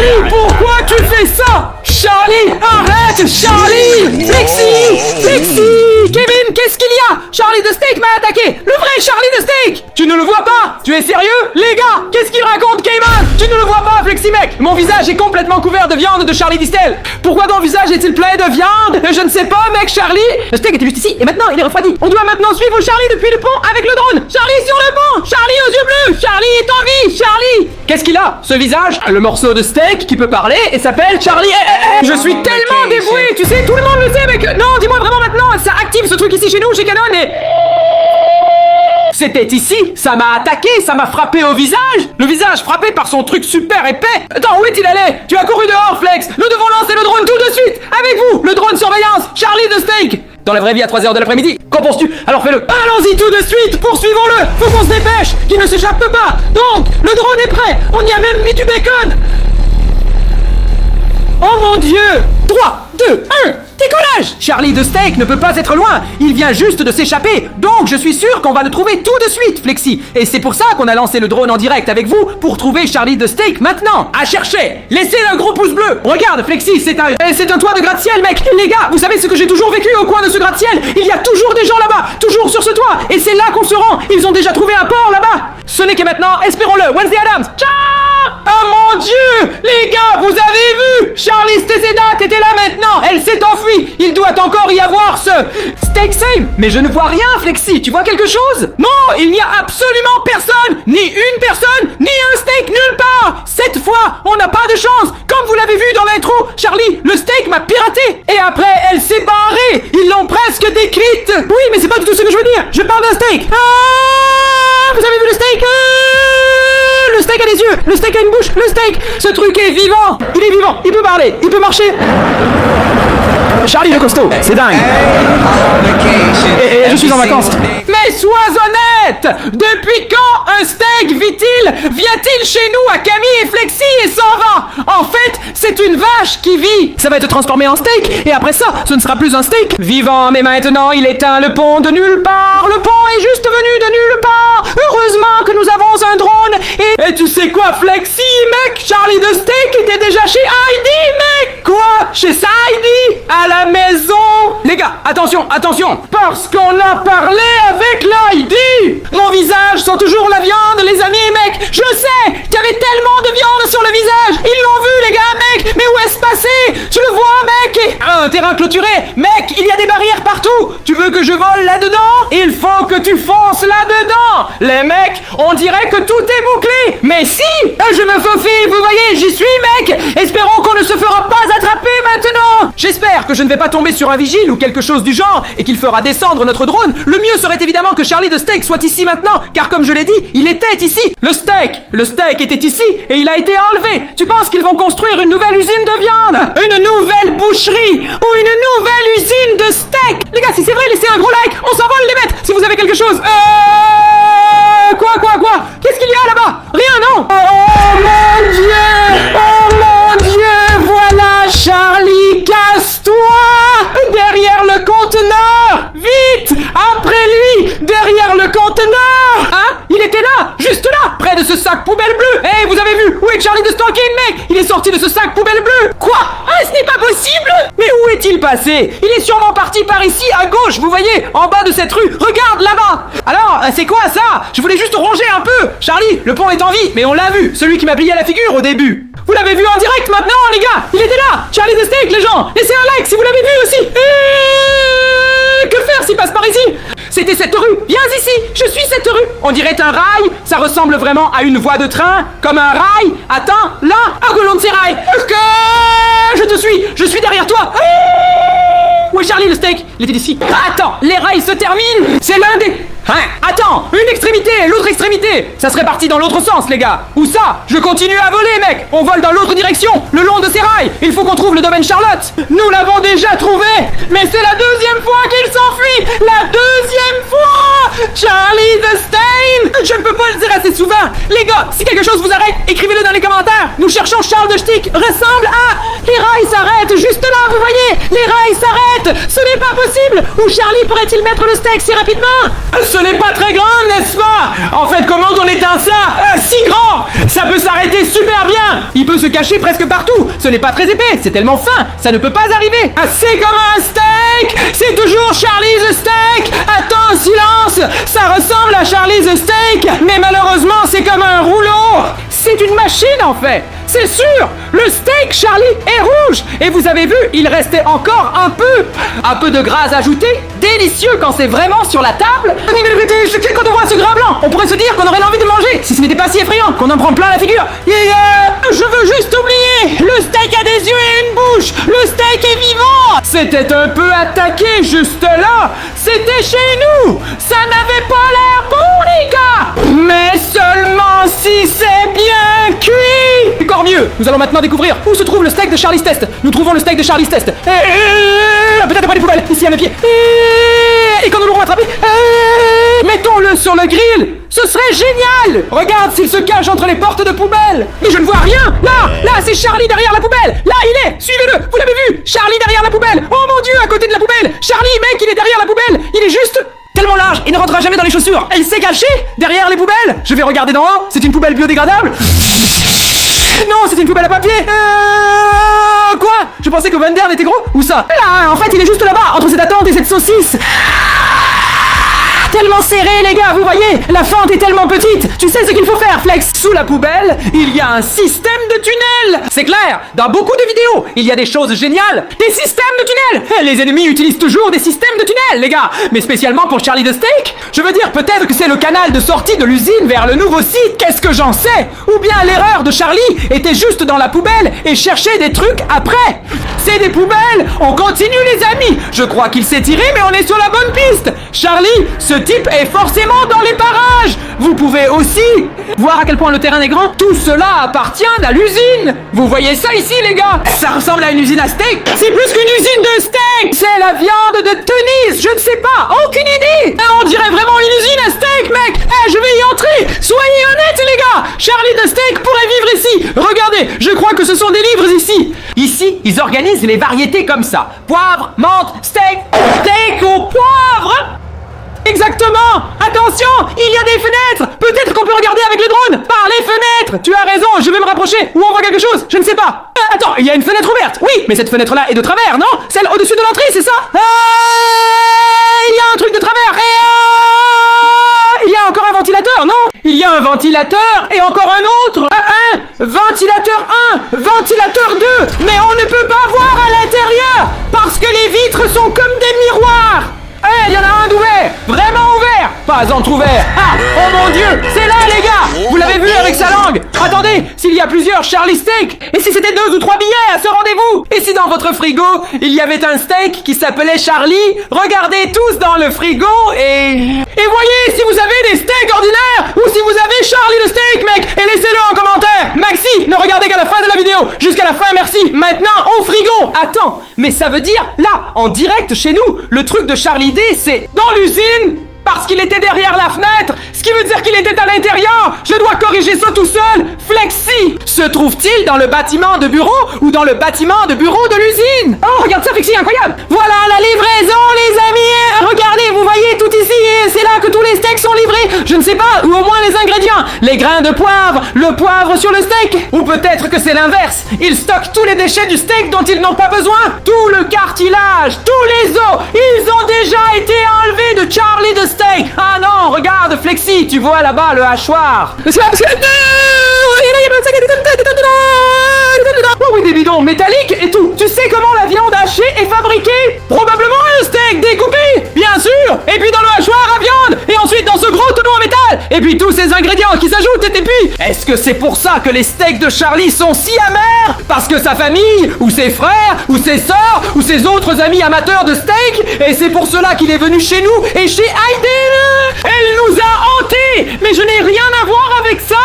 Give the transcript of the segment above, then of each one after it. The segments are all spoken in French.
Charlie, pourquoi tu fais ça? Charlie, arrête! Charlie! Flexi! Kevin, qu'est-ce qu'il y a? Charlie de Steak m'a attaqué! Le vrai Charlie de Steak! Tu ne le vois pas? Tu es sérieux? Les gars, qu'est-ce qu'il raconte, Cayman? Tu ne le vois pas, Flexi mec? Mon visage est complètement couvert de viande de Charlie Distel. Pourquoi ton visage est-il plein de viande? Je ne sais pas, mec, Charlie! Le steak était juste ici, et maintenant il est refroidi. On doit maintenant suivre Charlie depuis le pont avec le drone! Charlie sur le pont! Charlie aux yeux bleus! Charlie est en vie! Charlie! Qu'est-ce qu'il a, ce visage? Le morceau de steak qui peut parler et s'appelle Charlie. Je suis tellement dévoué, tu sais, tout le monde le sait, mec! Non, dis-moi vraiment maintenant, ça active ce truc ici chez nous, chez Canon, et... C'était ici, ça m'a attaqué, ça m'a frappé au visage. Le visage frappé par son truc super épais. Attends, où est-il allé? Tu as couru dehors, Flex. Nous devons lancer le drone tout de suite. Avec vous, le drone surveillance, Charlie de Steak. Dans la vraie vie à 3h de l'après-midi. Qu'en penses-tu? Alors fais-le. Allons-y tout de suite, poursuivons-le. Faut qu'on se dépêche, qu'il ne s'échappe pas. Donc, le drone est prêt. On y a même mis du bacon. Oh mon Dieu! 3, 2, 1, décollage! Charlie de Steak ne peut pas être loin, il vient juste de s'échapper, donc je suis sûr qu'on va le trouver tout de suite, Flexi. Et c'est pour ça qu'on a lancé le drone en direct avec vous, pour trouver Charlie de Steak maintenant. À chercher! Laissez un gros pouce bleu! Regarde, Flexi, c'est un toit de gratte-ciel, mec! Les gars, vous savez ce que j'ai toujours vécu au coin de ce gratte-ciel? Il y a toujours des gens là-bas, toujours sur ce toit, et c'est là qu'on se rend! Ils ont déjà trouvé un port là-bas! Ce n'est que maintenant, espérons-le, Wednesday Adams! Ciao! Oh mon Dieu! Les gars, vous avez vu? Charlie Stezeda était là maintenant! Elle s'est enfuie! Il doit encore y avoir ce... Steak Save! Mais je ne vois rien, Flexi! Tu vois quelque chose? Non! Il n'y a absolument personne! Ni une personne! Ni un steak nulle part! Cette fois, on n'a pas de chance! Comme vous l'avez vu dans l'intro, Charlie, le steak m'a piraté! Et après, elle s'est barrée! Ils l'ont presque décrite! Oui, mais c'est pas du tout ce que je veux dire! Je parle d'un steak! Ah! Vous avez vu le steak? Le steak a des yeux, le steak a une bouche, le steak, ce truc est vivant, il peut parler, il peut marcher. Charlie le costaud, c'est dingue. Et je suis en vacances. Mais sois honnête! Depuis quand un steak vient-il chez nous à Camille et Flexi et s'en va? En fait, c'est une vache qui vit. Ça va être transformé en steak et après ça, ce ne sera plus un steak vivant. Mais maintenant, il éteint le pont de nulle part. Le pont est juste venu de nulle part. Heureusement que nous avons un drone et tu sais quoi, Flexi, mec? Charlie de Steak était déjà chez Heidi, mec! Quoi? Chez sa Heidi? À la maison? Les gars, attention, parce qu'on a parlé avec la Heidi! Mon visage sent toujours la viande, les amis, mec! Je sais qu'il y avait tellement de viande sur le visage! Ils l'ont vu, les gars, mec! Mais où est-ce passé? Tu le vois, mec? Un terrain clôturé! Mec, il y a des barrières partout! Tu veux que je vole là-dedans? Il faut que tu fonces là-dedans! Les mecs, on dirait que tout est bouclé! Mais si! Je me faufile, vous voyez, j'y suis, mec! Espérons qu'on ne se fera pas attraper maintenant! J'espère que je ne vais pas tomber sur un vigile ou quelque chose du genre et qu'il fera descendre notre drone. Le mieux serait évidemment que Charlie de Steak soit ici maintenant, car comme je l'ai dit, il était ici. Le steak était ici et il a été enlevé. Tu penses qu'ils vont construire une nouvelle usine de viande? Une nouvelle boucherie? Ou une nouvelle usine de steak? Les gars, si c'est vrai, laissez un gros like, on s'envole les bêtes si vous avez quelque chose. Quoi? Qu'est-ce qu'il y a là-bas? Rien, non? Oh mon Dieu! Voilà, Charlie, casse-toi! Derrière le conteneur! Vite! Après lui! Derrière le conteneur! Hein? Il était là! Juste là! Près de ce sac poubelle bleu! Hey, vous avez vu? Où est Charlie de Stalking, mec? Il est sorti de ce sac poubelle bleu! Quoi? Ah, ce n'est pas possible! Mais où est-il passé? Il est sûrement parti par ici, à gauche, vous voyez? En bas de cette rue! Regarde, là-bas! Alors, c'est quoi ça? Je voulais juste ronger un peu! Charlie, le pont est en vie, mais on l'a vu! Celui qui m'a plié la figure au début! Vous l'avez vu en direct maintenant, les gars! Il était là! Charlie de Steak, les gens! Laissez un like si vous l'avez vu aussi! Que faire s'il passe par ici? C'était cette rue! Viens ici! Je suis cette rue! On dirait un rail! Ça ressemble vraiment à une voie de train! Comme un rail! Attends, là! À Golonserai! Je suis derrière toi! Où est Charlie le steak? Il était ici. Attends, les rails se terminent! C'est l'un des... Hein? Attends, une extrémité, l'autre extrémité! Ça serait parti dans l'autre sens, les gars! Où ça? Je continue à voler, mec! On vole dans l'autre direction, le long de ces rails! Il faut qu'on trouve le domaine Charlotte! Nous l'avons déjà trouvé! Mais c'est la deuxième fois qu'il s'enfuit! La deuxième fois! Charlie the Stain! Je ne peux pas le dire assez souvent! Les gars, si quelque chose vous arrête, écrivez-le dans les commentaires! Nous cherchons Charles de Stick, ressemble à... Les rails s'arrêtent juste là, vous voyez. Les rails s'arrêtent. Ce n'est pas possible. Où Charlie pourrait-il mettre le steak si rapidement? Ce n'est pas très grand, n'est-ce pas? En fait, comment on éteint ça? Si grand. Ça peut s'arrêter super bien. Il peut se cacher presque partout. Ce n'est pas très épais, c'est tellement fin. Ça ne peut pas arriver. C'est comme un steak. C'est toujours Charlie the Steak. Attends, silence. Ça ressemble à Charlie the Steak, mais malheureusement, c'est comme un rouleau. C'est une machine en fait. C'est sûr. Le steak Charlie est rouge. Et vous avez vu, il restait encore un peu de gras ajouté. Délicieux quand c'est vraiment sur la table. Quand on voit ce gras blanc, on pourrait se dire qu'on aurait l'envie de manger si ce n'était pas si effrayant, qu'on en prend plein la figure. Je veux juste oublier. Le steak a des yeux et une bouche. Le steak est vivant. C'était un peu attaqué juste là. C'était chez nous. Ça n'avait pas l'air bon les gars. Mais seulement si c'est bien cuit. Encore mieux. Nous allons maintenant découvrir où se trouve le steak de Charlie's Test. Nous trouvons le steak de Charlie's Test. Peut-être pas les poubelles. Ici à mes pieds. Et quand nous l'aurons attrapé, mettons-le sur le grill. Ce serait génial. Regarde s'il se cache entre les portes de poubelle. Mais je ne vois rien. Là, c'est Charlie derrière la poubelle. Là, il est. Suivez-le. Vous l'avez vu? Charlie derrière la poubelle. Oh mon Dieu, à côté de la poubelle. Charlie, mec, il est derrière la poubelle. Il est juste tellement large, il ne rentrera jamais dans les chaussures. Il s'est caché derrière les poubelles. Je vais regarder d'en haut. C'est une poubelle biodégradable. Non, c'est une poubelle à papier. Quoi? Je pensais que Van Der était gros. Où ça? Là, en fait, il est juste là-bas, entre cette attente et cette saucisse. Tellement serré les gars, vous voyez. La fente est tellement petite. Tu sais ce qu'il faut faire, Flex? Sous la poubelle, il y a un système de tunnel. C'est clair, dans beaucoup de vidéos, il y a des choses géniales. Des systèmes de tunnel. Les ennemis utilisent toujours des systèmes de tunnel, les gars. Mais spécialement pour Charlie the Steak. Je veux dire, peut-être que c'est le canal de sortie de l'usine vers le nouveau site. Qu'est-ce que j'en sais? Ou bien l'erreur de Charlie était juste dans la poubelle et cherchait des trucs après. C'est des poubelles. On continue les amis. Je crois qu'il s'est tiré, mais on est sur la bonne piste. Charlie, ce type est forcément dans les parages. Vous pouvez aussi voir à quel point le terrain est grand. Tout cela appartient à l'usine. Vous voyez ça ici les gars? Ça ressemble à une usine à steak. C'est plus qu'une usine de steak. C'est la viande de Tennis. Je ne sais pas, aucune idée. On dirait vraiment une usine à steak mec. Je vais y entrer. Soyez honnêtes les gars. Charlie the Steak pourrait vivre ici. Regardez, je crois que ce sont des livres ici. Ici, ils organisent les variétés comme ça. Poivre, menthe, steak au poivre. Exactement. Attention, il y a des fenêtres. Peut-être qu'on peut regarder avec le drone par les fenêtres. Tu as raison, je vais me rapprocher. Ou on voit quelque chose, je ne sais pas. Attends, il y a une fenêtre ouverte. Oui, mais cette fenêtre-là est de travers, non? Celle au-dessus de l'entrée, c'est ça? Il y a un truc de travers. Il y a encore un ventilateur, non? Il y a un ventilateur et encore un autre. Ventilateur 1, ventilateur 2. Mais on ne peut pas voir à l'intérieur parce que les vitres sont comme des miroirs. Il y en a un d'ouvert, vraiment ouvert, pas entrouvert. Oh mon Dieu, c'est là les gars. Vous l'avez vu avec sa langue. Attendez, s'il y a plusieurs Charlie Steak, et si c'était 2 ou 3 billets à ce rendez-vous? Et si dans votre frigo, il y avait un steak qui s'appelait Charlie? Regardez tous dans le frigo et voyez si vous avez des steaks ordinaires ou si vous avez Charlie le Steak mec, et laissez-le en commentaire. Maxi, ne regardez qu'à la fin de la vidéo. Jusqu'à la fin, merci. Maintenant, au frigo. Attends, mais ça veut dire, là, en direct chez nous, le truc de Charlie D, c'est dans l'usine parce qu'il était derrière la fenêtre, ce qui veut dire qu'il était à l'intérieur. Je dois corriger ça tout seul. Flexi se trouve-t-il dans le bâtiment de bureau ou dans le bâtiment de bureau de l'usine? Oh, regarde ça, Flexi, incroyable. Voilà la livraison, les amis. Regardez, vous voyez tout ici, et c'est là que tous les steaks sont livrés. Je ne sais pas, ou au moins les ingrédients. Les grains de poivre, le poivre sur le steak. Ou peut-être que c'est l'inverse. Ils stockent tous les déchets du steak dont ils n'ont pas besoin. Tout le cartilage, tous les os, ils ont déjà été enlevés de Charlie the Steak. Ah non, regarde Flexi, tu vois là-bas le hachoir. Oh oui, des bidons métalliques et tout. Tu sais comment la viande hachée est fabriquée? Probablement un steak découpé, bien sûr. Et puis dans le hachoir à viande. Et ensuite dans ce gros tonneau en métal. Et puis tous ces ingrédients qui s'ajoutent. Et puis, est-ce que c'est pour ça que les steaks de Charlie sont si amers? Parce que sa famille, ou ses frères, ou ses sœurs, ou ses autres amis amateurs de steak. Et c'est pour cela qu'il est venu chez nous et chez Aiden. Elle nous a hantés. Mais je n'ai rien à voir avec ça.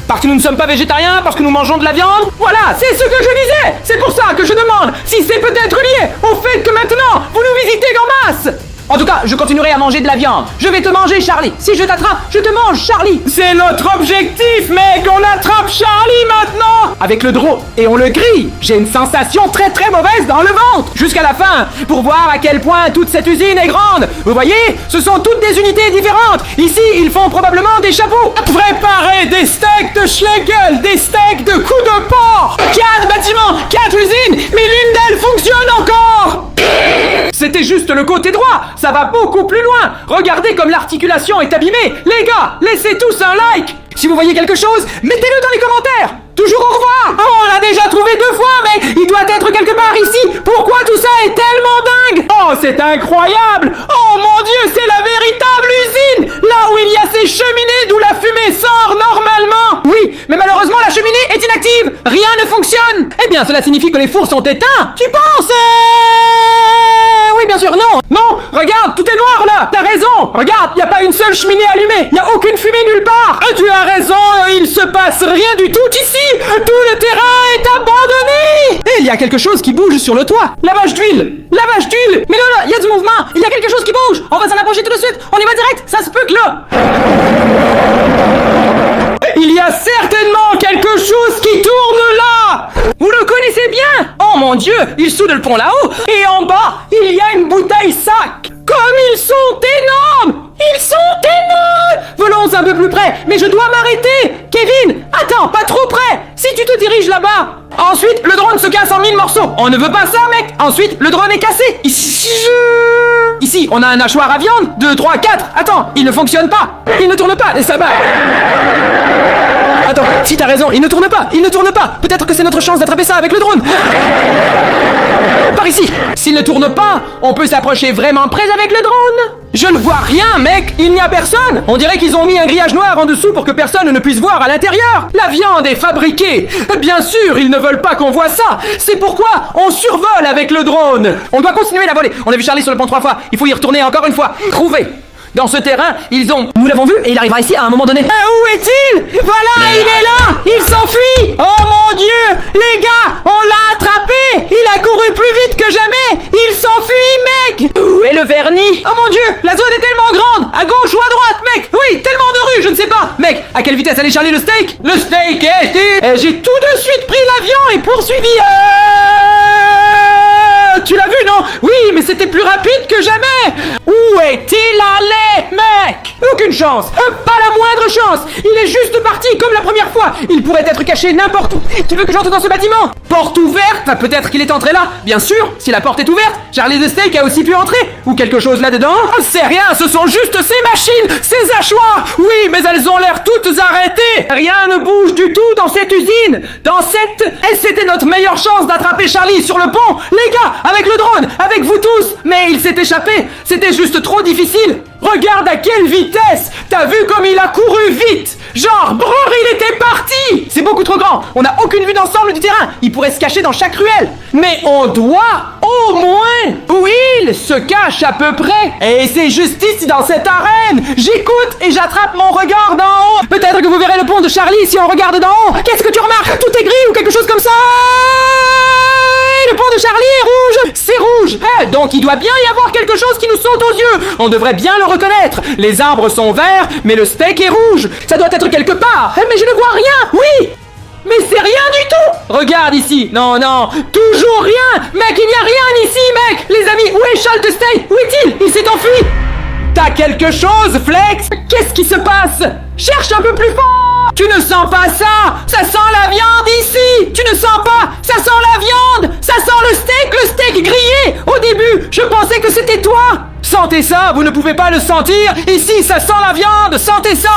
Parce que nous ne sommes pas végétariens, parce que nous mangeons de la viande. Voilà, c'est ce que je disais. C'est pour ça que je demande si c'est peut-être lié au fait que maintenant, vous nous visitez en masse. En tout cas, je continuerai à manger de la viande. Je vais te manger, Charlie. Si je t'attrape, je te mange, Charlie. C'est notre objectif, mec. On attrape Charlie maintenant. Avec le drone et on le grille. J'ai une sensation très très mauvaise dans le ventre. Jusqu'à la fin, pour voir à quel point toute cette usine est grande. Vous voyez, ce sont toutes des unités différentes. Ici, ils font probablement des chapeaux. Préparez des steaks de Schlegel, des steaks de coups de porc. 4 bâtiments, 4 usines, mais l'une d'elles fonctionne encore. C'était juste le côté droit, ça va beaucoup plus loin. Regardez comme l'articulation est abîmée. Les gars, laissez tous un like. Si vous voyez quelque chose, mettez-le dans les commentaires. Toujours au revoir. Oh, on l'a déjà trouvé 2 fois, mais il doit être quelque part ici. Pourquoi tout ça est tellement dingue? Oh, c'est incroyable. Oh mon Dieu, c'est la véritable usine. Là où il y a ces cheminées d'où la fumée sort normalement. Oui, mais malheureusement la cheminée est inactive. Rien ne fonctionne. Eh bien, cela signifie que les fours sont éteints. Tu penses? Oui, bien sûr, non. Non, regarde, tout est noir là. T'as raison. Regarde, il n'y a pas une seule cheminée allumée. Il n'y a aucune fumée nulle part. Tu as raison, il se passe rien du tout ici. Tout le terrain est abandonné. Et il y a quelque chose qui bouge sur le toit. Lavage d'huile. Lavage d'huile. Mais là, il y a du mouvement. Il y a quelque chose qui bouge. On va s'en approcher tout de suite. On y va direct. Ça se peut que là. Il y a certainement quelque chose qui tourne là. Vous le connaissez bien. Oh mon Dieu, il soude le pont là-haut. Et en bas, il y a une bouteille sac. Comme ils sont énormes. Ils sont énormes. Volons un peu plus près. Mais je dois m'arrêter. Kevin, attends, pas trop près. Si tu te diriges là-bas. Ensuite, le drone se casse en 1000 morceaux. On ne veut pas ça, mec. Ensuite, le drone est cassé. Ici, on a un hachoir à viande. 2, 3, 4. Attends, il ne fonctionne pas. Il ne tourne pas, et ça bat. Attends, si t'as raison, il ne tourne pas. Il ne tourne pas. Peut-être que c'est notre chance d'attraper ça avec le drone. Par ici. S'il ne tourne pas, on peut s'approcher vraiment près avec le drone. Je ne vois rien, mec. Il n'y a personne. On dirait qu'ils ont mis un grillage noir en dessous pour que personne ne puisse voir à l'intérieur. La viande est fabriquée. Bien sûr, ils ne veulent pas qu'on voit ça. C'est pourquoi on survole avec le drone. On doit continuer la volée. On a vu Charlie sur le pont 3 fois. Il faut y retourner encore une fois. Trouver. Dans ce terrain, ils ont... Nous l'avons vu et il arrivera ici à un moment donné. Où est-il? Voilà, il est là. Il s'enfuit. Oh mon Dieu. Les gars, on l'a attrapé. Il a couru plus vite que jamais. Il s'enfuit, mec. Où est le vernis? Oh mon Dieu, la zone est tellement grande. À gauche ou à droite, mec? Oui, tellement de rues, je ne sais pas. Mec, à quelle vitesse allait Charlie le steak? Le steak est... J'ai tout de suite pris l'avion et poursuivi... Tu l'as vu, non? Oui, mais c'était plus rapide que jamais. Où est-il allé, mec? Aucune chance. Pas la moindre chance. Il est juste parti comme la première fois. Il pourrait être caché n'importe où. Tu veux que j'entre dans ce bâtiment? Porte ouverte? Peut-être qu'il est entré là. Bien sûr, si la porte est ouverte, Charlie the Steak a aussi pu entrer. Ou quelque chose là-dedans. C'est rien, ce sont juste ces machines, ces hachoirs. Oui, mais elles ont l'air toutes arrêtées. Rien ne bouge du tout dans cette usine. Et c'était notre meilleure chance d'attraper Charlie sur le pont. Les gars, avec le drone, avec vous tous. Mais il s'est échappé. C'était juste trop difficile. Regarde à quelle vitesse. T'as vu comme il a couru vite. Genre, brrr, il était parti. C'est beaucoup trop grand. On n'a aucune vue d'ensemble du terrain. Il pourrait se cacher dans chaque ruelle. Mais on doit, au moins, où il se cache à peu près. Et c'est juste ici dans cette arène. J'écoute et j'attrape mon regard d'en haut. Peut-être que vous verrez le pont de Charlie si on regarde d'en haut. Qu'est-ce que tu remarques? Tout est gris ou quelque chose comme ça. Le pont de Charlie est rouge. C'est rouge. Donc il doit bien y avoir quelque chose qui nous saute aux yeux. On devrait bien le reconnaître. Les arbres sont verts, mais le steak est rouge. Ça doit être quelque part. Mais je ne vois rien. Oui. Mais c'est rien du tout. Regarde ici. Non, toujours rien. Mec, il n'y a rien ici, mec. Les amis, où est Charles the Steak? Où est-il? Il s'est enfui. T'as quelque chose, Flex? Qu'est-ce qui se passe? Cherche un peu plus fort. Tu ne sens pas ça? Ça sent la viande ici. Tu ne sens pas? Ça sent la viande. Ça sent le steak grillé. Au début, je pensais que c'était toi. Sentez ça, vous ne pouvez pas le sentir. Ici, ça sent la viande. Sentez ça.